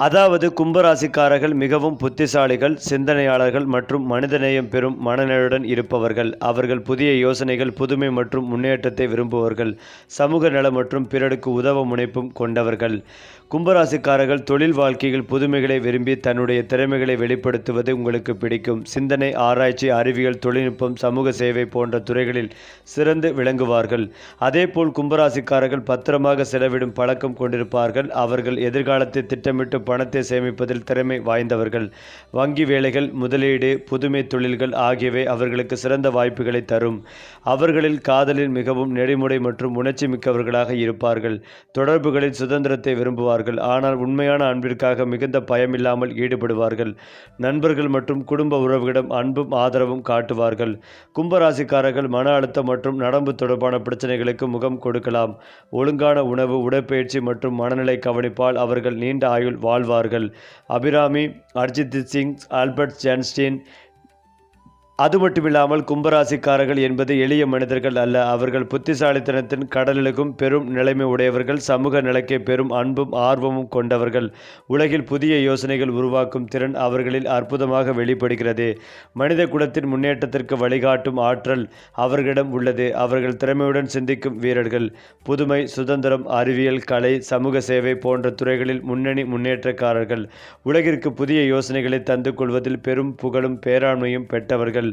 அதாவது கும்பராசிக்காரர்கள் மிகவும் புத்திசாலிகள், சிந்தனையாளர்கள் மற்றும் மனிதநேயம் பெறும் மனநிலையுடன் இருப்பவர்கள். அவர்கள் புதிய யோசனைகள், புதுமை மற்றும் முன்னேற்றத்தை விரும்புபவர்கள். சமூக நலம் மற்றும் பிறருக்கு உதவ முனைப்பும் கொண்டவர்கள். கும்பராசிக்காரர்கள் தொழில் வாழ்க்கையில் புதுமைகளை விரும்பி தன்னுடைய திறமைகளை வெளிப்படுத்துவது உங்களுக்கு பிடிக்கும். சிந்தனை, ஆராய்ச்சி, அறிவியல், தொழில்நுட்பம், சமூக சேவை போன்ற துறைகளில் சிறந்து விளங்குவார்கள். அதேபோல் கும்பராசிக்காரர்கள் பத்திரமாக செலவிடும் பழக்கம் கொண்டிருப்பார்கள். அவர்கள் எதிர்காலத்தை திட்டமிட்டு பணத்தை சேமிப்பதில் திறமை வாய்ந்தவர்கள். வங்கி வேலைகள், முதலீடு, புதுமை தொழில்கள் ஆகியவை அவர்களுக்கு சிறந்த வாய்ப்புகளை தரும். அவர்களில் காதலில் மிகவும் நெறிமுறை மற்றும் உணர்ச்சி மிக்கவர்களாக இருப்பார்கள். தொடர்புகளில் சுதந்திரத்தை விரும்புவார்கள், ஆனால் உண்மையான அன்பிற்காக மிகுந்த பயமில்லாமல் ஈடுபடுவார்கள். நண்பர்கள் மற்றும் குடும்ப உறவுகளிடம் அன்பும் ஆதரவும் காட்டுவார்கள். கும்பராசிக்காரர்கள் மன அழுத்தம் மற்றும் நரம்பு தொடர்பான பிரச்சனைகளுக்கு முகம் கொடுக்கலாம். ஒழுங்கான உணவு, உடற்பயிற்சி மற்றும் மனநிலை கவனிப்பால் அவர்கள் நீண்ட ஆயுள் வாழ்வார்கள். Abirami, Arijit Singh, Albert Einstein. அது மட்டுமில்லாமல் கும்பராசிக்காரர்கள் என்பது எளிய மனிதர்கள் அல்ல. அவர்கள் புத்திசாலித்தனத்தின் கடலுக்கும் பெரும் நிலைமை உடையவர்கள். சமூக நிலைக்கு பெரும் அன்பும் ஆர்வமும் கொண்டவர்கள். உலகில் புதிய யோசனைகள் உருவாக்கும் திறன் அவர்களில் அற்புதமாக வெளிப்படுகிறது. மனித குலத்தின் முன்னேற்றத்திற்கு வழிகாட்டும் ஆற்றல் அவர்களிடம் உள்ளது. அவர்கள் திறமையுடன் சிந்திக்கும் வீரர்கள். புதுமை, சுதந்திரம், அறிவியல், கலை, சமூக சேவை போன்ற துறைகளில் முன்னணி முன்னேற்றக்காரர்கள். உலகிற்கு புதிய யோசனைகளை தந்து கொள்வதில் பெரும் புகழும் பேராண்மையும் பெற்றவர்கள்.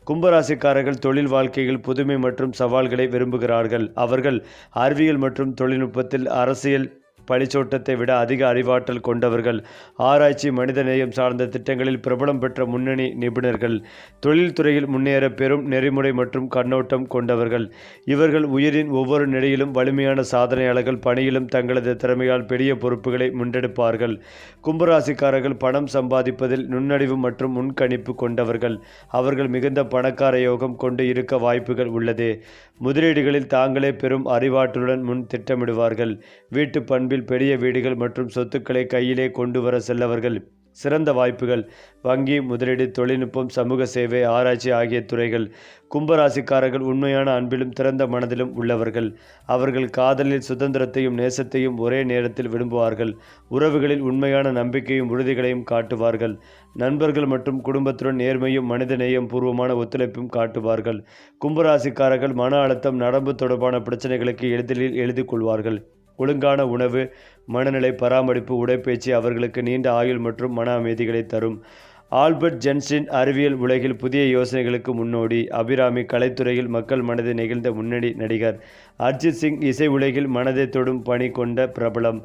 கும்பராசிக்காரர்கள் தொழில் வாழ்க்கையில் புதுமை மற்றும் சவால்களை விரும்புகிறார்கள். அவர்கள் அறிவியல் மற்றும் தொழில்நுட்பத்தில், அரசியல், பழிச்சோட்டத்தை விட அதிக அறிவாற்றல் கொண்டவர்கள். ஆராய்ச்சி, மனிதநேயம் சார்ந்த திட்டங்களில் பிரபலம் பெற்ற முன்னணி நிபுணர்கள். தொழில்துறையில் முன்னேற பெரும் நெறிமுறை மற்றும் கண்ணோட்டம் கொண்டவர்கள். இவர்கள் உயிரின் ஒவ்வொரு நிலையிலும் வலிமையான சாதனையாளர்கள். பணியிலும் தங்களது திறமையால் பெரிய பொறுப்புகளை முன்னெடுப்பார்கள். கும்பராசிக்காரர்கள் பணம் சம்பாதிப்பதில் நுண்ணறிவு மற்றும் முன்கணிப்பு கொண்டவர்கள். அவர்கள் மிகுந்த பணக்கார யோகம் கொண்டு இருக்க வாய்ப்புகள் உள்ளது. முதலீடுகளில் தாங்களே பெரும் அறிவாற்றலுடன் முன் திட்டமிடுவார்கள். வீட்டு பண்பில் பெரிய வீடுகள் மற்றும் சொத்துக்களை கையிலே கொண்டு வர செல்லவர்கள். சிறந்த வாய்ப்புகள் வங்கி, முதலீடு, தொழில்நுட்பம், சமூக சேவை, ஆராய்ச்சி ஆகிய துறைகள். கும்பராசிக்காரர்கள் உண்மையான அன்பிலும் திறந்த மனதிலும் உள்ளவர்கள். அவர்கள் காதலில் சுதந்திரத்தையும் நேசத்தையும் ஒரே நேரத்தில் விரும்புவார்கள். உறவுகளில் உண்மையான நம்பிக்கையும் உறுதிகளையும் காட்டுவார்கள். நண்பர்கள் மற்றும் குடும்பத்துடன் நேர்மையும் மனிதநேயம் பூர்வமான ஒத்துழைப்பும் காட்டுவார்கள். கும்பராசிக்காரர்கள் மன அழுத்தம், நரம்பு தொடர்பான பிரச்சனைகளுக்கு எளிதில் எழுதி கொள்வார்கள். ஒழுங்கான உணவு, மனநிலை பராமரிப்பு, உடற்பயிற்சி அவர்களுக்கு நீண்ட ஆயுள் மற்றும் மன அமைதிகளை தரும். ஆல்பர்ட் ஐன்ஸ்டீன் அறிவியல் உலகில் புதிய யோசனைகளுக்கு முன்னோடி. அபிராமி கலைத்துறையில் மக்கள் மனதை நெகிழ்ந்த முன்னணி நடிகர். அர்ஜித் சிங் இசை உலகில் மனதை தொடும் பணி கொண்ட பிரபலம்.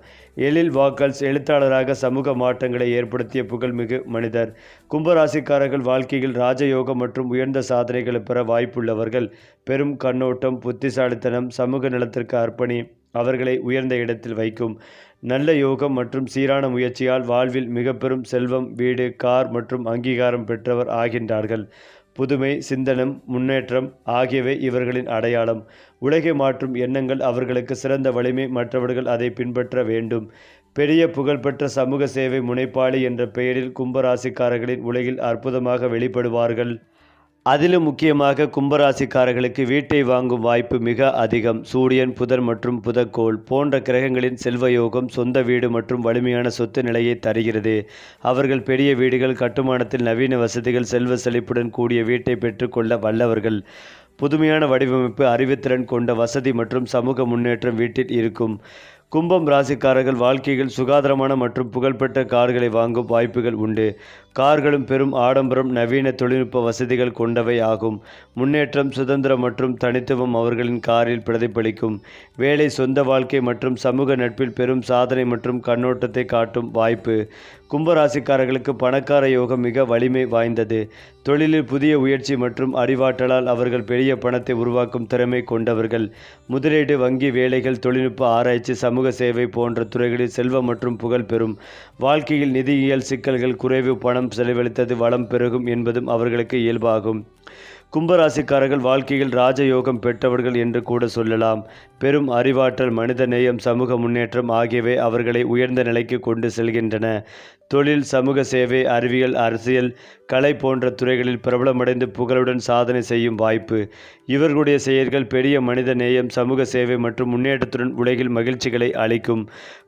எழில் வாக்கல்ஸ் எழுத்தாளராக சமூக மாற்றங்களை ஏற்படுத்திய புகழ்மிகு மனிதர். கும்பராசிக்காரர்கள் வாழ்க்கையில் ராஜயோகம் மற்றும் உயர்ந்த சாதனைகளை பெற வாய்ப்புள்ளவர்கள். பெரும் கண்ணோட்டம், புத்திசாலித்தனம், சமூக நலத்திற்கு அர்ப்பணி அவர்களை உயர்ந்த இடத்தில் வைக்கும். நல்ல யோகம் மற்றும் சீரான முயற்சியால் வாழ்வில் மிக பெரும் செல்வம், வீடு, கார் மற்றும் அங்கீகாரம் பெற்றவர் ஆகின்றார்கள். புதுமை, சிந்தனம், முன்னேற்றம் ஆகியவை இவர்களின் அடையாளம். உலகை மாற்றும் எண்ணங்கள் அவர்களுக்கு சிறந்த வலிமை. மற்றவர்கள் அதை பின்பற்ற வேண்டும். பெரிய புகழ்பெற்ற சமூக சேவை முனைப்பாளி என்ற பெயரில் கும்பராசிக்காரர்களின் உலகில் அற்புதமாக வெளிப்படுவார்கள். அதிலும் முக்கியமாக கும்பராசிக்காரர்களுக்கு வீட்டை வாங்கும் வாய்ப்பு மிக அதிகம். சூரியன், புதன் மற்றும் புதக்கோள் போன்ற கிரகங்களின் செல்வயோகம் சொந்த வீடு மற்றும் வலிமையான சொத்து நிலையை தருகிறது. அவர்கள் பெரிய வீடுகள் கட்டுமானத்தில் நவீன வசதிகள், செல்வ செழிப்புடன் கூடிய வீட்டை பெற்றுக்கொள்ள வல்லவர்கள். புதுமையான வடிவமைப்பு, அறிவுத்திறன் கொண்ட வசதி மற்றும் சமூக முன்னேற்றம் வீட்டில் இருக்கும். கும்பம் ராசிக்காரர்கள் வாழ்க்கையில் சுகாதாரமான மற்றும் புகழ்பெற்ற கார்களை வாங்கும் வாய்ப்புகள் உண்டு. கார்களும் பெரும் ஆடம்பரம், நவீன தொழில்நுட்ப வசதிகள் கொண்டவை ஆகும். முன்னேற்றம், சுதந்திரம் மற்றும் தனித்துவம் அவர்களின் காரில் பிரதிபலிக்கும். வேலை, சொந்த வாழ்க்கை மற்றும் சமூக நட்பில் பெரும் சாதனை மற்றும் கண்ணோட்டத்தை காட்டும் வாய்ப்பு. கும்பராசிக்காரர்களுக்கு பணக்கார யோகம் மிக வலிமை வாய்ந்தது. தொழிலில் புதிய உயர்ச்சி மற்றும் அறிவாற்றலால் அவர்கள் பெரிய பணத்தை உருவாக்கும் திறமை கொண்டவர்கள். முதலீடு, வங்கி வேலைகள், தொழில்நுட்ப ஆராய்ச்சி, சமூக சேவை போன்ற துறைகளில் செல்வம் மற்றும் புகழ் பெறும். வாழ்க்கையில் நிதியியல் சிக்கல்கள் குறைவு, பணம் செலவழித்தது வளம் பெருகும் என்பதும் அவர்களுக்கு இயல்பாகும். கும்பராசிக்காரர்கள் வாழ்க்கையில் ராஜயோகம் பெற்றவர்கள் என்று கூட சொல்லலாம். பெரும் அறிவாற்றல், மனித நேயம், சமூக முன்னேற்றம் ஆகியவை அவர்களை உயர்ந்த நிலைக்கு கொண்டு செல்கின்றன. தொழில், சமூக சேவை, அறிவியல், அரசியல், கலை போன்ற துறைகளில் பிரபலமடைந்து புகழுடன் சாதனை செய்யும் வாய்ப்பு. இவர்களுடைய செயல்கள் பெரிய மனித நேயம், சமூக சேவை மற்றும் முன்னேற்றத்துடன் உலகில் மகிழ்ச்சிகளை அளிக்கும்.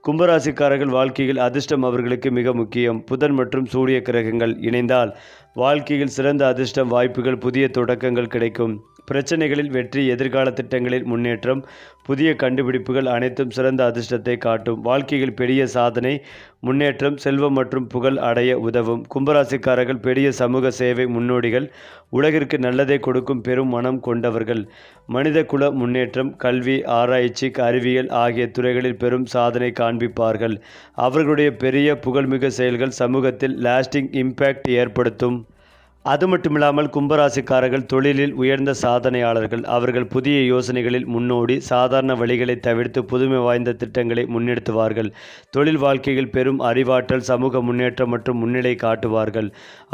கும்பராசிக்காரர்கள் வாழ்க்கையில் அதிர்ஷ்டம் அவர்களுக்கு மிக முக்கியம். புதன் மற்றும் சூரிய கிரகங்கள் இணைந்தால் வாழ்க்கையில் சிறந்த அதிர்ஷ்டம் வாய்ப்புகள், புதிய தொடக்கங்கள் கிடைக்கும். பிரச்சனைகளில் வெற்றி, எதிர்கால திட்டங்களில் முன்னேற்றம், புதிய கண்டுபிடிப்புகள் அனைத்தும் சிறந்த அதிர்ஷ்டத்தை காட்டும். வாழ்க்கையில் பெரிய சாதனை, முன்னேற்றம், செல்வம் மற்றும் புகழ் அடைய உதவும். கும்பராசிக்காரர்கள் பெரிய சமூக சேவை முன்னோடிகள். உலகிற்கு நல்லதை கொடுக்கும் பெரும் மனம் கொண்டவர்கள். மனித குல முன்னேற்றம், கல்வி, ஆராய்ச்சி, அறிவியல் ஆகிய துறைகளில் பெரும் சாதனை காண்பிப்பார்கள். அவர்களுடைய பெரிய புகழ்மிகு செயல்கள் சமூகத்தில் லாஸ்டிங் இம்பேக்ட் ஏற்படுத்தும். அது மட்டுமில்லாமல் கும்பராசிக்காரர்கள் தொழிலில் உயர்ந்த சாதனையாளர்கள். அவர்கள் புதிய யோசனைகளில் முன்னோடி, சாதாரண வழிகளை தவிர்த்து புதுமை வாய்ந்த திட்டங்களை முன்னெடுத்துவார்கள். தொழில் வாழ்க்கையில் பெரும் அறிவாற்றல், சமூக முன்னேற்றம் மற்றும் முன்னிலை காட்டுவார்கள்.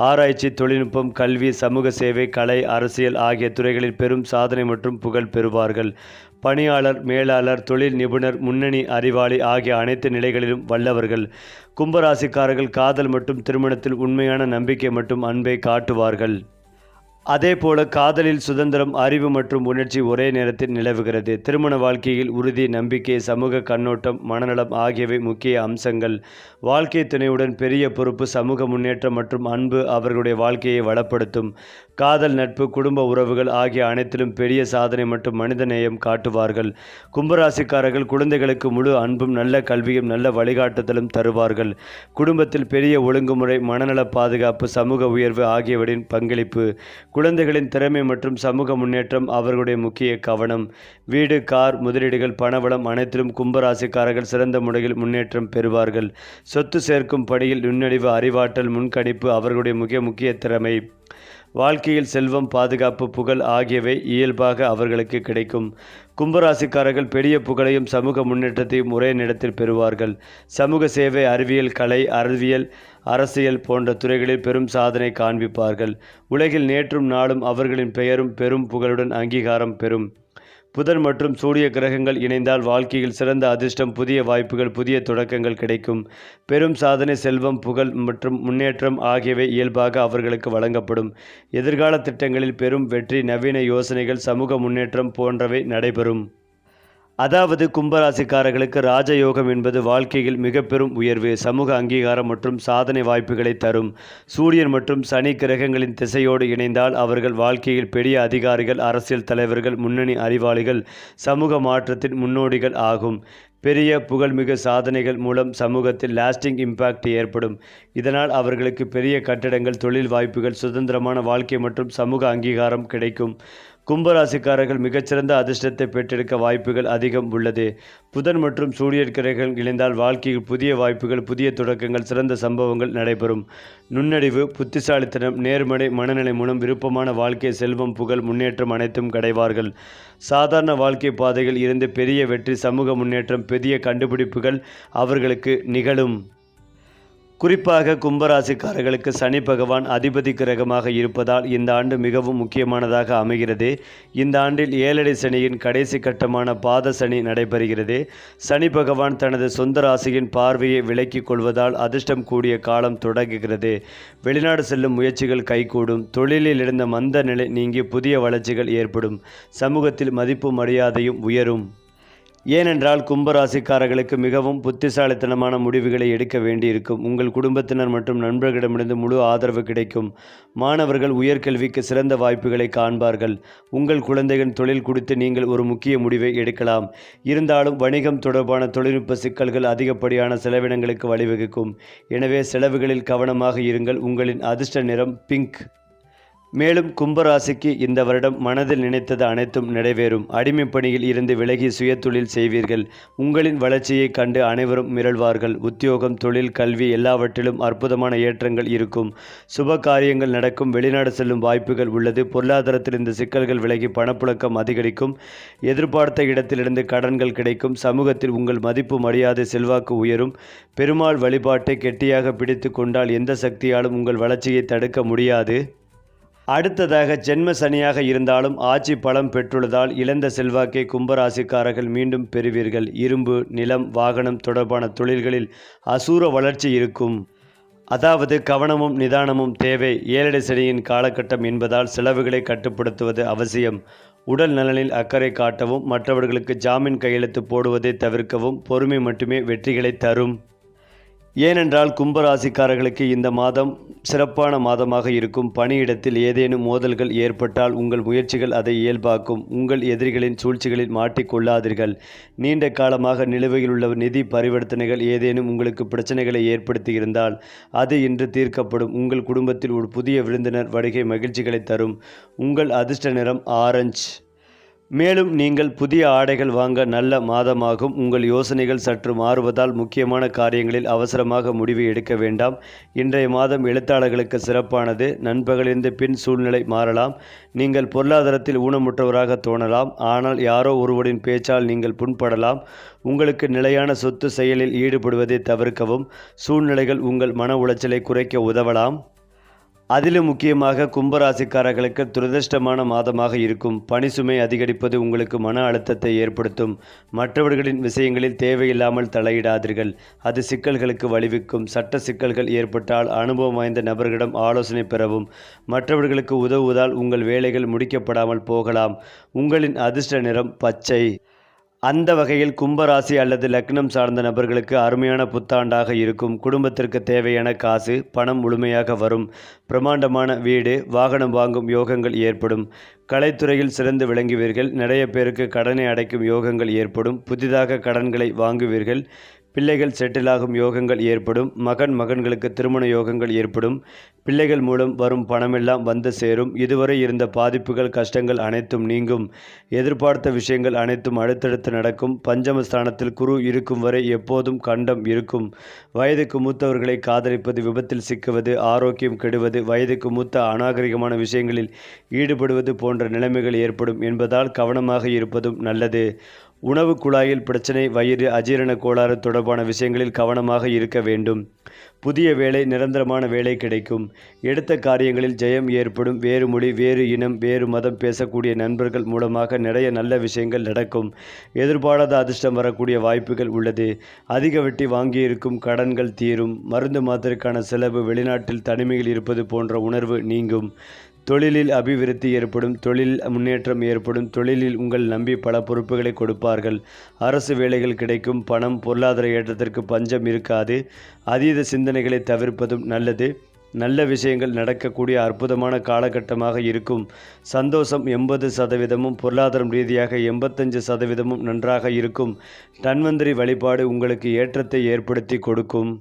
ஆராய்ச்சி, தொழில்நுட்பம், கல்வி, சமூக சேவை, கலை, அரசியல் ஆகிய துறைகளில் பெரும் சாதனை மற்றும் புகழ் பெறுவார்கள். பணியாளர், மேலாளர், தொழில் நிபுணர், முன்னணி அறிவாளி ஆகிய அனைத்து நிலைகளிலும் வல்லவர்கள். கும்பராசிக்காரர்கள் காதல் மற்றும் திருமணத்தில் உண்மையான நம்பிக்கை மற்றும் அன்பை காட்டுவார்கள். அதேபோல காதலில் சுதந்திரம், அறிவு மற்றும் உணர்ச்சி ஒரே நேரத்தில் நிலவுகிறது. திருமண வாழ்க்கையில் உறுதி, நம்பிக்கை, சமூக கண்ணோட்டம், மனநலம் ஆகியவை முக்கிய அம்சங்கள். வாழ்க்கை துணையுடன் பெரிய பொறுப்பு, சமூக முன்னேற்றம் மற்றும் அன்பு அவர்களுடைய வாழ்க்கையை வளப்படுத்தும். காதல், நட்பு, குடும்ப உறவுகள் ஆகிய அனைத்திலும் பெரிய சாதனை மற்றும் மனிதநேயம் காட்டுவார்கள். கும்பராசிக்காரர்கள் குழந்தைகளுக்கு முழு அன்பும், நல்ல கல்வியும், நல்ல வழிகாட்டுதலும் தருவார்கள். குடும்பத்தில் பெரிய ஒழுங்குமுறை, மனநல பாதுகாப்பு, சமூக உயர்வு ஆகியவற்றின் பங்களிப்பு. குழந்தைகளின் திறமை மற்றும் சமூக முன்னேற்றம் அவர்களுடைய முக்கிய கவனம். வீடு, கார், முதலீடுகள், பணவளம் அனைத்திலும் கும்பராசிக்காரர்கள் சிறந்த முறையில் முன்னேற்றம் பெறுவார்கள். சொத்து சேர்க்கும் பணியில் நுண்ணறிவு, அறிவாற்றல், முன்கணிப்பு அவர்களுடைய முக்கிய திறமை. வாழ்க்கையில் செல்வம், பாதுகாப்பு, புகழ் ஆகியவை இயல்பாக அவர்களுக்கு கிடைக்கும். கும்பராசிக்காரர்கள் பெரிய புகழையும் சமூக முன்னேற்றத்தையும் ஒரே நேரத்தில் பெறுவார்கள். சமூக சேவை, அறிவியல், கலை, அரசியல் போன்ற துறைகளில் பெரும் சாதனை காண்பிப்பார்கள். உலகில் நேற்றும் நாளும் அவர்களின் பெயரும் பெரும் புகழுடன் அங்கீகாரம் பெறும். புதன் மற்றும் சூரிய கிரகங்கள் இணைந்தால் வாழ்க்கையில் சிறந்த அதிர்ஷ்டம், புதிய வாய்ப்புகள், புதிய தொடக்கங்கள் கிடைக்கும். பெரும் சாதனை, செல்வம், புகழ் மற்றும் முன்னேற்றம் ஆகியவை இயல்பாக அவர்களுக்கு வழங்கப்படும். எதிர்கால திட்டங்களில் பெரும் வெற்றி, நவீன யோசனைகள், சமூக முன்னேற்றம் போன்றவை நடைபெறும். அதாவது கும்பராசிக்காரர்களுக்கு ராஜயோகம் என்பது வாழ்க்கையில் மிக பெரும் உயர்வு, சமூக அங்கீகாரம் மற்றும் சாதனை வாய்ப்புகளை தரும். சூரியன் மற்றும் சனி கிரகங்களின் திசையோடு இணைந்தால் அவர்கள் வாழ்க்கையில் பெரிய அதிகாரிகள், அரசியல் தலைவர்கள், முன்னணி அறிவாளிகள், சமூக மாற்றத்தின் முன்னோடிகள் ஆகும். பெரிய புகழ்மிகு சாதனைகள் மூலம் சமூகத்தில் லாஸ்டிங் இம்பேக்ட் ஏற்படும். இதனால் அவர்களுக்கு பெரிய கட்டடங்கள், தொழில் வாய்ப்புகள், சுதந்திரமான வாழ்க்கை மற்றும் சமூக அங்கீகாரம் கிடைக்கும். கும்பராசிக்காரர்கள் மிகச்சிறந்த அதிர்ஷ்டத்தை பெற்றெடுக்க வாய்ப்புகள் அதிகம் உள்ளது. புதன் மற்றும் சூரியன் கிரகங்கள் இணைந்தால் வாழ்க்கையில் புதிய வாய்ப்புகள், புதிய தொடக்கங்கள், சிறந்த சம்பவங்கள் நடைபெறும். நுண்ணறிவு, புத்திசாலித்தனம், நேர்மறை மனநிலை மூலம் விருப்பமான வாழ்க்கை, செல்வம், புகழ், முன்னேற்றம் அனைத்தும் கிடைவார்கள். சாதாரண வாழ்க்கை பாதையில் இருந்து பெரிய வெற்றி, சமூக முன்னேற்றம், பெரிய கண்டுபிடிப்புகள் அவர்களுக்கு நிகழும். குறிப்பாக கும்பராசிக்காரர்களுக்கு சனி பகவான் அதிபதி கிரகமாக இருப்பதால் இந்த ஆண்டு மிகவும் முக்கியமானதாக அமைகிறது. இந்த ஆண்டில் 7 சனியின் கடைசி கட்டமான பாத சனி நடைபெறுகிறது. சனி பகவான் தனது சொந்த ராசியின் பார்வையை விலக்கிக் கொள்வதால் அதிர்ஷ்டம் கூடிய காலம் தொடங்குகிறது. வெளிநாடு செல்லும் முயற்சிகள் கைகூடும். தொழிலில் இருந்த மந்த நிலை நீங்கி புதிய வளர்ச்சிகள் ஏற்படும். சமூகத்தில் மதிப்பு மரியாதையும் உயரும். ஏனென்றால் கும்பராசிக்காரர்களுக்கு மிகவும் புத்திசாலித்தனமான முடிவுகளை எடுக்க வேண்டியிருக்கும். உங்கள் குடும்பத்தினர் மற்றும் நண்பர்களிடமிருந்து முழு ஆதரவு கிடைக்கும். மாணவர்கள் உயர்கல்விக்கு சிறந்த வாய்ப்புகளை காண்பார்கள். உங்கள் குழந்தைகளின் தொழில் குறித்து நீங்கள் ஒரு முக்கிய முடிவை எடுக்கலாம். இருந்தாலும் வணிகம் தொடர்பான தொழில்நுட்ப சிக்கல்கள் அதிகப்படியான செலவினங்களுக்கு வழிவகுக்கும். எனவே செலவுகளில் கவனமாக இருங்கள். உங்களின் அதிர்ஷ்ட நிறம் பிங்க். மேலும் கும்பராசிக்கு இந்த வருடம் மனதில் நினைத்தது அனைத்தும் நிறைவேறும். அடிமைப்பணியில் இருந்து விலகி சுயதொழில் செய்வீர்கள். உங்களின் வளர்ச்சியை கண்டு அனைவரும் மிரள்வார்கள். உத்தியோகம், தொழில், கல்வி எல்லாவற்றிலும் அற்புதமான ஏற்றங்கள் இருக்கும். சுப காரியங்கள் நடக்கும். வெளிநாடு செல்லும் வாய்ப்புகள் உள்ளது. பொருளாதாரத்தில் இந்த சிக்கல்கள் விலகி பணப்புழக்கம் அதிகரிக்கும். எதிர்பார்த்த இடத்திலிருந்து கடன்கள் கிடைக்கும். சமூகத்தில் உங்கள் மதிப்பு, மரியாதை, செல்வாக்கு உயரும். பெருமாள் வழிபாட்டை கெட்டியாக பிடித்து கொண்டால் எந்த சக்தியாலும் உங்கள் வளர்ச்சியை தடுக்க முடியாது. அடுத்ததாக ஜென்ம சனியாக இருந்தாலும் ஆட்சி பலம் பெற்றுள்ளதால் இழந்த செல்வாக்கை கும்பராசிக்காரர்கள் மீண்டும் பெறுவீர்கள். இரும்பு, நிலம், வாகனம் தொடர்பான தொழில்களில் அசூர வளர்ச்சி இருக்கும். அதாவது கவனமும் நிதானமும் தேவை. 7 சனியின் காலகட்டம் என்பதால் செலவுகளை கட்டுப்படுத்துவது அவசியம். உடல் நலனில் அக்கறை காட்டவும், மற்றவர்களுக்கு ஜாமீன் கையெழுத்து போடுவதை தவிர்க்கவும். பொறுமை மட்டுமே வெற்றிகளை தரும். ஏனென்றால் கும்பராசிக்காரர்களுக்கு இந்த மாதம் சிறப்பான மாதமாக இருக்கும். பணியிடத்தில் ஏதேனும் மோதல்கள் ஏற்பட்டால் உங்கள் முயற்சிகள் அதை இயல்பாக்கும். உங்கள் எதிரிகளின் சூழ்ச்சிகளில் மாட்டிக்கொள்ளாதீர்கள். நீண்ட காலமாக நிலுவையில் உள்ள நிதி பரிவர்த்தனைகள் ஏதேனும் உங்களுக்கு பிரச்சனைகளை ஏற்படுத்தியிருந்தால் அது இன்று தீர்க்கப்படும். உங்கள் குடும்பத்தில் ஒரு புதிய விருந்தினர் வருகை மகிழ்ச்சிகளை தரும். உங்கள் அதிர்ஷ்ட நிறம் ஆரஞ்சு. மேலும் நீங்கள் புதிய ஆடைகள் வாங்க நல்ல மாதமாகும். உங்கள் யோசனைகள் சற்று மாறுவதால் முக்கியமான காரியங்களில் அவசரமாக முடிவு எடுக்க வேண்டாம். இன்றைய மாதம் எழுத்தாளர்களுக்கு சிறப்பானது. நண்பகலிருந்து பின் சூழ்நிலை மாறலாம். நீங்கள் பொருளாதாரத்தில் ஊனமுற்றவராக தோணலாம். ஆனால் யாரோ ஒருவரின் பேச்சால் நீங்கள் புண்படலாம். உங்களுக்கு நிலையான சொத்து செயலில் ஈடுபடுவதை தவிர்க்கவும். சூழ்நிலைகள் உங்கள் மன உளைச்சலை குறைக்க உதவலாம். அதிலும் முக்கியமாக கும்பராசிக்காரர்களுக்கு துரதிர்ஷ்டமான மாதமாக இருக்கும். பணி சுமை அதிகரிப்பது உங்களுக்கு மன அழுத்தத்தை ஏற்படுத்தும். மற்றவர்களின் விஷயங்களில் தேவையில்லாமல் தலையிடாதீர்கள். அது சிக்கல்களுக்கு வழிவகுக்கும். சட்ட சிக்கல்கள் ஏற்பட்டால் அனுபவம் வாய்ந்த நபர்களிடம் ஆலோசனை பெறவும். மற்றவர்களுக்கு உதவுவதால் உங்கள் வேலைகள் முடிக்கப்படாமல் போகலாம். உங்களின் அதிர்ஷ்ட நிறம் பச்சை. அந்த வகையில் கும்பராசி அல்லது லக்னம் சார்ந்த நபர்களுக்கு அருமையான புத்தாண்டாக இருக்கும். குடும்பத்திற்கு தேவையான காசு, பணம் முழுமையாக வரும். பிரமாண்டமான வீடு, வாகனம் வாங்கும் யோகங்கள் ஏற்படும். கலைத்துறையில் சிறந்து விளங்குவீர்கள். நிறைய பேருக்கு கடனை அடைக்கும் யோகங்கள் ஏற்படும். புதிதாக கடன்களை வாங்குவீர்கள். பிள்ளைகள் செட்டிலாகும் யோகங்கள் ஏற்படும். மகன்களுக்கு திருமண யோகங்கள் ஏற்படும். பிள்ளைகள் மூலம் வரும் பணமெல்லாம் வந்து சேரும். இதுவரை இருந்த பாதிப்புகள், கஷ்டங்கள் அனைத்தும் நீங்கும். எதிர்பார்த்த விஷயங்கள் அனைத்தும் அடுத்தடுத்து நடக்கும். பஞ்சமஸ்தானத்தில் குரு இருக்கும் வரை எப்போதும் கண்டம் இருக்கும். வயதுக்கு மூத்தவர்களை காதலிப்பது, விபத்தில் சிக்குவது, ஆரோக்கியம் கெடுவது, வயதுக்கு மூத்த அநாகரிகமான விஷயங்களில் ஈடுபடுவது போன்ற நிலைமைகள் ஏற்படும் என்பதால் கவனமாக இருப்பதும் நல்லது. உணவு குழாயில் பிரச்சனை, வயிறு, அஜீரண கோளாறு தொடர்பான விஷயங்களில் கவனமாக இருக்க வேண்டும். புதிய வேலை, நிரந்தரமான வேலை கிடைக்கும். எடுத்த காரியங்களில் ஜெயம் ஏற்படும். வேறு மொழி, வேறு இனம், வேறு மதம் பேசக்கூடிய நண்பர்கள் மூலமாக நிறைய நல்ல விஷயங்கள் நடக்கும். எதிர்பாராத அதிர்ஷ்டம் வரக்கூடிய வாய்ப்புகள் உள்ளது. அதிக வட்டி வாங்கியிருக்கும் கடன்கள் தீரும். மருந்து மாத்திரைக்கான செலவு, வெளிநாட்டில் தனிமையில் இருப்பது போன்ற உணர்வு நீங்கும். தொழிலில் அபிவிருத்தி ஏற்படும். தொழிலில் முன்னேற்றம் ஏற்படும். தொழிலில் உங்கள் நம்பி பல பொறுப்புகளை கொடுப்பார்கள். அரசு வேலைகள் கிடைக்கும். பணம், பொருளாதார ஏற்றத்திற்கு பஞ்சம் இருக்காது. அதீத சிந்தனைகளை தவிர்ப்பதும் நல்லது. நல்ல விஷயங்கள் நடக்கக்கூடிய அற்புதமான காலகட்டமாக இருக்கும். சந்தோஷம் 80%, பொருளாதாரம் ரீதியாக 85% நன்றாக இருக்கும். தன்வந்திரி வழிபாடு உங்களுக்கு ஏற்றத்தை ஏற்படுத்தி கொடுக்கும்.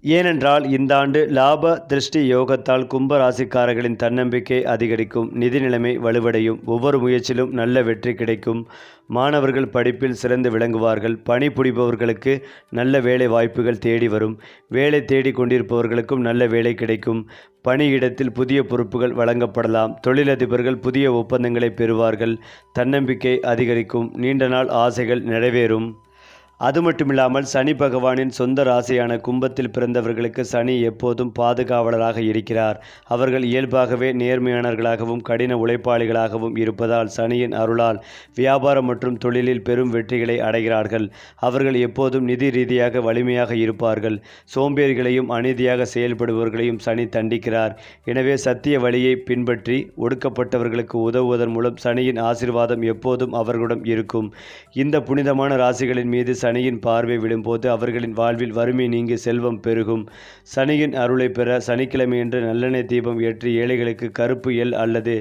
ஏனென்றால் இந்த ஆண்டு லாப திருஷ்டி யோகத்தால் கும்பராசிக்காரர்களின் தன்னம்பிக்கை அதிகரிக்கும். நிதி நிலைமை வலுவடையும். ஒவ்வொரு முயற்சியிலும் நல்ல வெற்றி கிடைக்கும். மாணவர்கள் படிப்பில் சிறந்து விளங்குவார்கள். பணிபுரிபவர்களுக்கு நல்ல வேலை வாய்ப்புகள் தேடி வரும். வேலை தேடி கொண்டிருப்பவர்களுக்கும் நல்ல வேலை கிடைக்கும். பணியிடத்தில் புதிய பொறுப்புகள் வழங்கப்படலாம். தொழிலதிபர்கள் புதிய ஒப்பந்தங்களை பெறுவார்கள். தன்னம்பிக்கை அதிகரிக்கும். நீண்ட நாள் ஆசைகள் நிறைவேறும். அது மட்டுமில்லாமல் சனி பகவானின் சொந்த ராசியான கும்பத்தில் பிறந்தவர்களுக்கு சனி எப்போதும் பாதுகாவலராக இருக்கிறார். அவர்கள் இயல்பாகவே நேர்மையானவர்களாகவும் கடின உழைப்பாளிகளாகவும் இருப்பதால் சனியின் அருளால் வியாபாரம் மற்றும் தொழிலில் பெரும் வெற்றிகளை அடைகிறார்கள். அவர்கள் எப்போதும் நிதி ரீதியாக வலிமையாக இருப்பார்கள். சோம்பேறிகளையும் அநீதியாக செயல்படுபவர்களையும் சனி தண்டிக்கிறார். எனவே சத்திய வழியை பின்பற்றி ஒடுக்கப்பட்டவர்களுக்கு உதவுவதன் மூலம் சனியின் ஆசீர்வாதம் எப்போதும் அவர்களிடம் இருக்கும். இந்த புனிதமான ராசிகளின் மீது சனியின் பார்வை விடும்போது அவர்களின் வாழ்வில் வறுமை நீங்கி செல்வம் பெருகும். சனியின் அருளை பெற சனிக்கிழமையன்று நல்லெண்ணெய் தீபம் ஏற்றி ஏழைகளுக்கு கருப்பு எள் அல்லது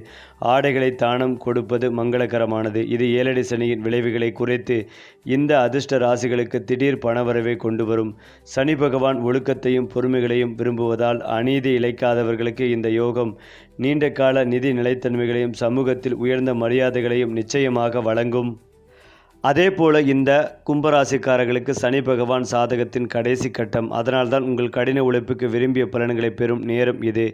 ஆடைகளை தானம் கொடுப்பது மங்களகரமானது. இது 7 சனியின் விளைவுகளை குறைத்து இந்த அதிர்ஷ்ட ராசிகளுக்கு திடீர் பணவரவை கொண்டு வரும். சனி பகவான் ஒழுக்கத்தையும் பொறுமைகளையும் விரும்புவதால் அநீதி இழைக்காதவர்களுக்கு இந்த யோகம் நீண்ட கால நிதி நிலைத்தன்மைகளையும் சமூகத்தில் உயர்ந்த மரியாதைகளையும் நிச்சயமாக வழங்கும். அதேபோல இந்த கும்பராசிக்காரர்களுக்கு சனி பகவான் சாதகத்தின் கடைசி கட்டம். அதனால்தான் உங்கள் கடின உழைப்புக்கு விரும்பிய பலன்களை பெறும் நேரம் இது.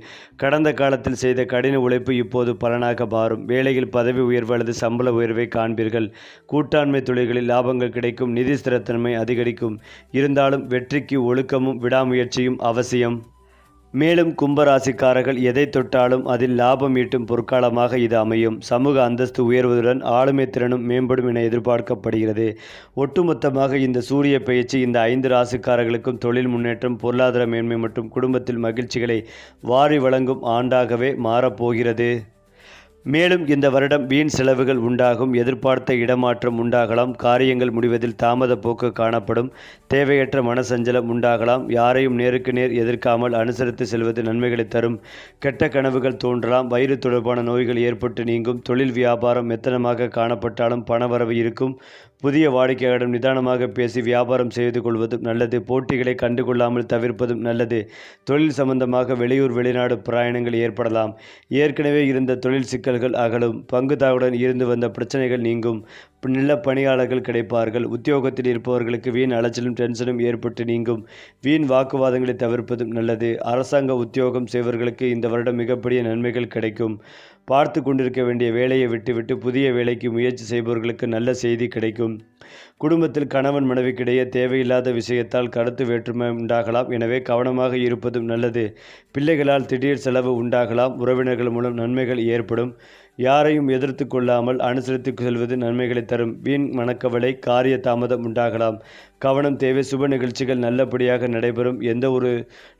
கடந்த காலத்தில் செய்த கடின உழைப்பு இப்போது பலனாக மாறும். வேலையில் பதவி உயர்வு அல்லது சம்பள உயர்வை காண்பீர்கள். கூட்டாண்மை தொழில்களில் லாபங்கள் கிடைக்கும். நிதி ஸ்திரத்தன்மை அதிகரிக்கும். இருந்தாலும் வெற்றிக்கு ஒழுக்கமும் விடாமுயற்சியும் அவசியம். மேலும் கும்பராசிக்காரர்கள் எதை தொட்டாலும் அதில் லாபம் ஈட்டும் பொற்காலமாக இது அமையும். சமூக அந்தஸ்து உயர்வதுடன் ஆளுமை திறனும் மேம்படும் என எதிர்பார்க்கப்படுகிறது. ஒட்டுமொத்தமாக இந்த சூரிய பெயர்ச்சி இந்த 5 ராசிக்காரர்களுக்கும் தொழில் முன்னேற்றம், பொருளாதார மேன்மை மற்றும் குடும்பத்தில் மகிழ்ச்சிகளை வாரி வழங்கும் ஆண்டாகவே மாறப்போகிறது. மேலும் இந்த வருடம் வீண் செலவுகள் உண்டாகும். எதிர்பார்த்த இடமாற்றம் உண்டாகலாம். காரியங்கள் முடிவதில் தாமத போக்கு காணப்படும். தேவையற்ற மனசஞ்சலம் உண்டாகலாம். யாரையும் நேருக்கு நேர் எதிர்க்காமல் அனுசரித்து செல்வது நன்மைகளை தரும். கெட்ட கனவுகள் தோன்றலாம். வயிறு தொடர்பான நோய்கள் ஏற்பட்டு நீங்கும். தொழில் வியாபாரம் மெத்தனமாக காணப்பட்டாலும் பணவரவு இருக்கும். புதிய வாடிக்கையாளரிடம் நிதானமாக பேசி வியாபாரம் செய்து கொள்வதும் நல்லது. போட்டிகளை கண்டுகொள்ளாமல் தவிர்ப்பதும் நல்லது. தொழில் சம்பந்தமாக வெளியூர் வெளிநாடு பிரயாணங்கள் ஏற்படலாம். ஏற்கனவே இருந்த தொழில் சிக்கல்கள் அகலும். பங்குதாரருடன் இருந்து வந்த பிரச்சனைகள் நீங்கும். நல்ல பணியாளர்கள் கிடைப்பார்கள். உத்தியோகத்தில் இருப்பவர்களுக்கு வீண் அலைச்சலும் டென்ஷனும் ஏற்பட்டு நீங்கும். வீண் வாக்குவாதங்களை தவிர்ப்பதும் நல்லது. அரசாங்க உத்தியோகம் செய்வர்களுக்கு இந்த வருடம் மிகப்பெரிய நன்மைகள் கிடைக்கும். பார்த்து கொண்டிருக்க வேண்டிய வேலையை விட்டுவிட்டு புதிய வேலைக்கு முயற்சி செய்பவர்களுக்கு நல்ல செய்தி கிடைக்கும். குடும்பத்தில் கணவன் மனைவிக்கிடையே தேவையில்லாத விஷயத்தால் கருத்து வேற்றுமை உண்டாகலாம். எனவே கவனமாக இருப்பதும் நல்லது. பிள்ளைகளால் திடீர் செலவு உண்டாகலாம். உறவினர்கள் மூலம் நன்மைகள் ஏற்படும். யாரையும் எதிர்த்து கொள்ளாமல் அனுசரித்து செல்வது நன்மைகளை தரும். வீண் மனக்கவலை, காரிய தாமதம் உண்டாகலாம். கவனம் தேவை. சுப நிகழ்ச்சிகள் நல்லபடியாக நடைபெறும். எந்த ஒரு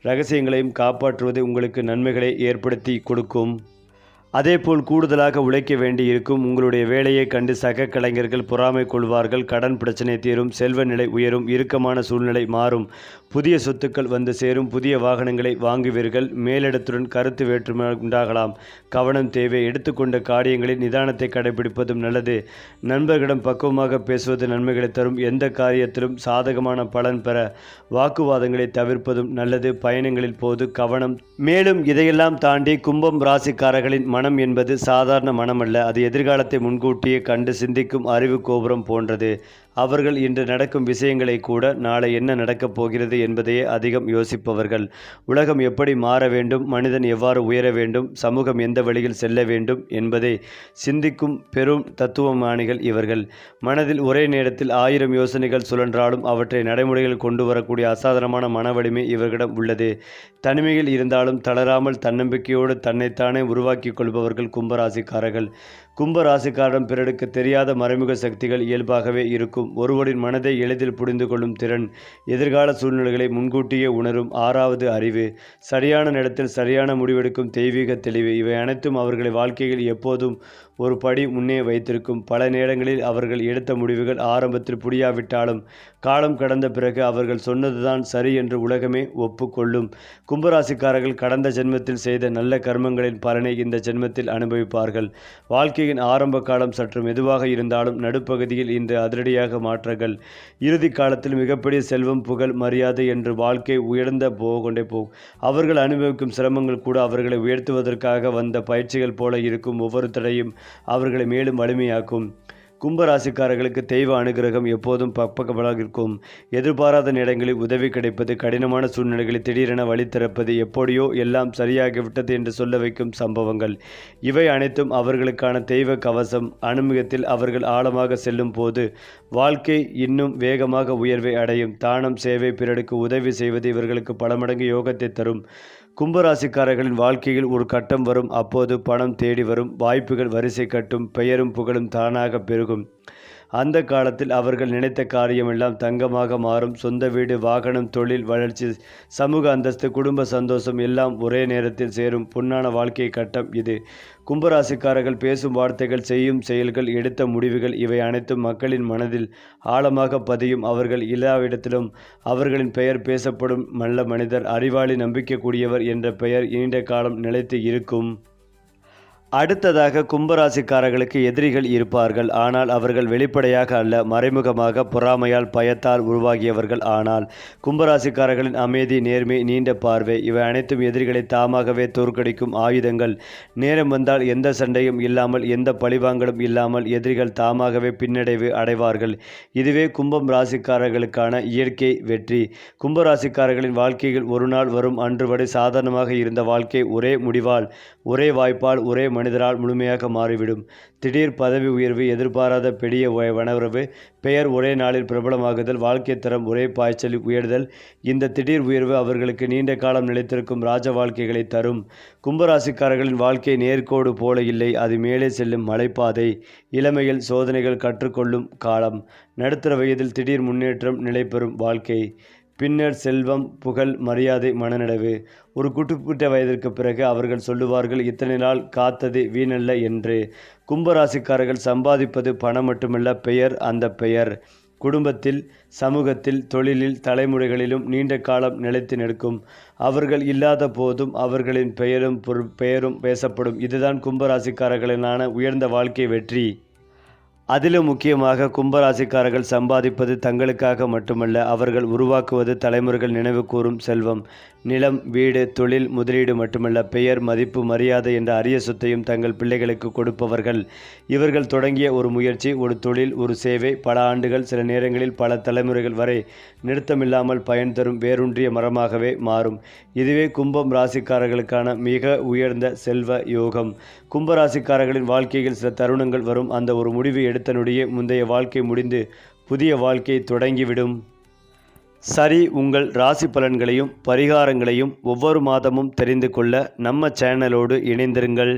ரகசியங்களையும் காப்பாற்றுவது உங்களுக்கு நன்மைகளை ஏற்படுத்தி கொடுக்கும். அதேபோல் கூடுதலாக உழைக்க வேண்டியிருக்கும். உங்களுடைய வேலையை கண்டு சக கலைஞர்கள் பொறாமை கொள்வார்கள். கடன் பிரச்சனை தீரும். செல்வ நிலை உயரும். இறுக்கமான சூழ்நிலை மாறும். புதிய சொத்துக்கள் வந்து சேரும். புதிய வாகனங்களை வாங்குவீர்கள். மேலிடத்துடன் கருத்து வேற்றுமை உண்டாகலாம். கவனம் தேவை. எடுத்துக்கொண்ட காரியங்களில் நிதானத்தை கடைபிடிப்பதும் நல்லது. நண்பர்களிடம் பக்குவமாக பேசுவது நன்மைகளை தரும். எந்த காரியத்திலும் சாதகமான பலன் பெற வாக்குவாதங்களை தவிர்ப்பதும் நல்லது. பயணங்களில் போது கவனம். மேலும் இதையெல்லாம் தாண்டி கும்பம் ராசிக்காரர்களின் மனம் என்பது சாதாரண மனமல்ல. அது எதிர்காலத்தை முன்கூட்டியே கண்டு சிந்திக்கும் அறிவு கோபுரம் போன்றது. அவர்கள் இன்று நடக்கும் விஷயங்களை கூட நாளை என்ன நடக்கப் போகிறது என்பதையே அதிகம் யோசிப்பவர்கள். உலகம் எப்படி மாற வேண்டும், மனிதன் எவ்வாறு உயர வேண்டும், சமூகம் எந்த வழியில் செல்ல வேண்டும் என்பதை சிந்திக்கும் பெரும் தத்துவமானிகள் இவர்கள். மனதில் ஒரே நேரத்தில் 1000 யோசனைகள் சுழன்றாலும் அவற்றை நடைமுறையில் கொண்டு வரக்கூடிய அசாதாரணமான மன வலிமை இவர்களிடம் உள்ளது. தனிமையில் இருந்தாலும் தளராமல் தன்னம்பிக்கையோடு தன்னைத்தானே உருவாக்கி கொள்பவர்கள் கும்பராசிக்காரர்கள். கும்பராசிக்காரரிடம் பிறருக்கு தெரியாத மறைமுக சக்திகள் இயல்பாகவே இருக்கும். ஒருவரின் மனதை எளிதில் புரிந்து கொள்ளும் திறன், எதிர்கால சூழ்நிலைகளை முன்கூட்டியே உணரும் 6வது அறிவு, சரியான நேரத்தில் சரியான முடிவெடுக்கும் தெய்வீக தெளிவு, இவை அனைத்தும் அவர்களை வாழ்க்கையில் எப்போதும் ஒரு படி முன்னே வைத்திருக்கும். பல நேரங்களில் அவர்கள் எடுத்த முடிவுகள் ஆரம்பத்தில் புரியாவிட்டாலும் காலம் கடந்த பிறகு அவர்கள் சொன்னதுதான் சரி என்று உலகமே ஒப்புக்கொள்ளும். கும்பராசிக்காரர்கள் கடந்த ஜென்மத்தில் செய்த நல்ல கர்மங்களின் பலனை இந்த ஜென்மத்தில் அனுபவிப்பார்கள். வாழ்க்கையின் ஆரம்ப காலம் சற்று மெதுவாக இருந்தாலும் நடுப்பகுதியில் இன்று அதிரடியாக மாற்றங்கள். இறுதி காலத்தில் மிகப்பெரிய செல்வம், புகழ், மரியாதை என்று வாழ்க்கை உயர்ந்த கொண்டே போகும். அவர்கள் அனுபவிக்கும் சிரமங்கள் கூட அவர்களை உயர்த்துவதற்காக வந்த பயிற்சிகள் போல இருக்கும். ஒவ்வொரு தடையும் அவர்களை மேலும் வலிமையாக்கும். கும்பராசிக்காரர்களுக்கு தெய்வ அனுகிரகம் எப்போதும் பக்கபலமாக இருக்கும். எதிர்பாராத நேரங்களில் உதவி கிடைப்பது, கடினமான சூழ்நிலைகளில் திடீரென வழி திறப்பது, எப்படியோ எல்லாம் சரியாகிவிட்டது என்று சொல்ல வைக்கும் சம்பவங்கள், இவை அனைத்தும் அவர்களுக்கான தெய்வ கவசம். அனுமதித்தில் அவர்கள் ஆழமாக செல்லும் போது வாழ்க்கை இன்னும் வேகமாக உயர்வை அடையும். தானம், சேவை, பிறருக்கு உதவி செய்வது இவர்களுக்கு பல மடங்கு யோகத்தை தரும். கும்பராசிக்காரர்களின் வாழ்க்கையில் ஒரு கட்டம் வரும். அப்போது பணம் தேடி வரும். வாய்ப்புகள் வரிசை கட்டும். பெயரும் புகழும் தானாக பெருகும். அந்த காலத்தில் அவர்கள் நினைத்த காரியமெல்லாம் தங்கமாக மாறும். சொந்த வீடு, வாகனம், தொழில் வளர்ச்சி, சமூக அந்தஸ்து, குடும்ப சந்தோஷம் எல்லாம் ஒரே நேரத்தில் சேரும். பொன்னான வாழ்க்கை கட்டம் இது. கும்பராசிக்காரர்கள் பேசும் வார்த்தைகள், செய்யும் செயல்கள், எடுத்த முடிவுகள் இவை அனைத்தும் மக்களின் மனதில் ஆழமாக பதியும். அவர்கள் இல்லாவிடத்திலும் அவர்களின் பெயர் பேசப்படும். நல்ல மனிதர், அறிவாளி, நம்பிக்கைக்குரியவர் என்ற பெயர் நீண்ட காலம் நிலைத்து இருக்கும். அடுத்ததாக கும்பராசிக்காரர்களுக்கு எதிரிகள் இருப்பார்கள். ஆனால் அவர்கள் வெளிப்படையாக அல்ல, மறைமுகமாக பொறாமையால், பயத்தால் உருவாகியவர்கள். ஆனால் கும்பராசிக்காரர்களின் அமைதி, நேர்மை, நீண்ட பார்வை இவை அனைத்தும் எதிரிகளை தாமாகவே தோற்கடிக்கும் ஆயுதங்கள். நேரம் வந்தால் எந்த சண்டையும் இல்லாமல், எந்த பழிவாங்கலும் இல்லாமல் எதிரிகள் தாமாகவே பின்னடைவு அடைவார்கள். இதுவே கும்பம் ராசிக்காரர்களுக்கான இயற்கை வெற்றி. கும்பராசிக்காரர்களின் வாழ்க்கையில் ஒரு நாள் வரும். அன்று வரை சாதாரணமாக இருந்த வாழ்க்கை ஒரே முடிவால், ஒரே வாய்ப்பால், ஒரே மனிதரால் முழுமையாக மாறிவிடும். திடீர் பதவி உயர்வு, எதிர்பாராத பெரிய வனவரவு, பெயர் ஒரே நாளில் பிரபலமாகுதல், வாழ்க்கை தரம் ஒரே பாய்ச்சலில் உயர்தல். இந்த திடீர் உயர்வு அவர்களுக்கு நீண்ட காலம் நிலைத்திருக்கும் ராஜ வாழ்க்கைகளை தரும். கும்பராசிக்காரர்களின் வாழ்க்கை நேர்கோடு போல இல்லை, அது மேலே செல்லும் மலைப்பாதை. இளமையில் சோதனைகள், கற்றுக்கொள்ளும் காலம். நடுத்தர வயதில் திடீர் முன்னேற்றம், நிலைபெறும் வாழ்க்கை. பின்னர் செல்வம், புகழ், மரியாதை, மனநிறைவு. ஒரு குறிப்பிட்ட வயதிற்கு பிறகு அவர்கள் சொல்லுவார்கள், இத்தனை நாள் காத்தது வீணல்ல என்று. கும்பராசிக்காரர்கள் சம்பாதிப்பது பணம் மட்டுமல்ல, பெயர். அந்த பெயர் குடும்பத்தில், சமூகத்தில், தொழிலில், தலைமுறைகளிலும் நீண்ட காலம் நிலைத்து நிற்கும். அவர்கள் இல்லாத போதும் அவர்களின் பெயரும் பேசப்படும். இதுதான் கும்பராசிக்காரர்களினான உயர்ந்த வாழ்க்கை வெற்றி. அதிலும் முக்கியமாக கும்பராசிக்காரர்கள் சம்பாதிப்பது தங்களுக்காக மட்டுமல்ல, அவர்கள் உருவாக்குவது தலைமுறைகள் நினைவு கூறும் செல்வம். நிலம், வீடு, தொழில், முதலீடு மட்டுமல்ல, பெயர், மதிப்பு, மரியாதை என்ற அரிய சொத்தையும் தங்கள் பிள்ளைகளுக்கு கொடுப்பவர்கள். இவர்கள் தொடங்கிய ஒரு முயற்சி, ஒரு தொழில், ஒரு சேவை பல ஆண்டுகள், சில நேரங்களில் பல தலைமுறைகள் வரை நிறுத்தமில்லாமல் பயன் தரும் வேரூன்றிய மரமாகவே மாறும். இதுவே கும்பம் ராசிக்காரர்களுக்கான மிக உயர்ந்த செல்வ யோகம். கும்பராசிக்காரர்களின் வாழ்க்கையில் சில தருணங்கள் வரும். அந்த ஒரு முடிவு எடுத்த நொடியே முந்தைய வாழ்க்கை முடிந்து புதிய வாழ்க்கை தொடங்கிவிடும். சரி, உங்கள் ராசி பலன்களையும் பரிகாரங்களையும் ஒவ்வொரு மாதமும் தெரிந்து கொள்ள நம்ம சேனலோடு இணைந்திருங்கள்.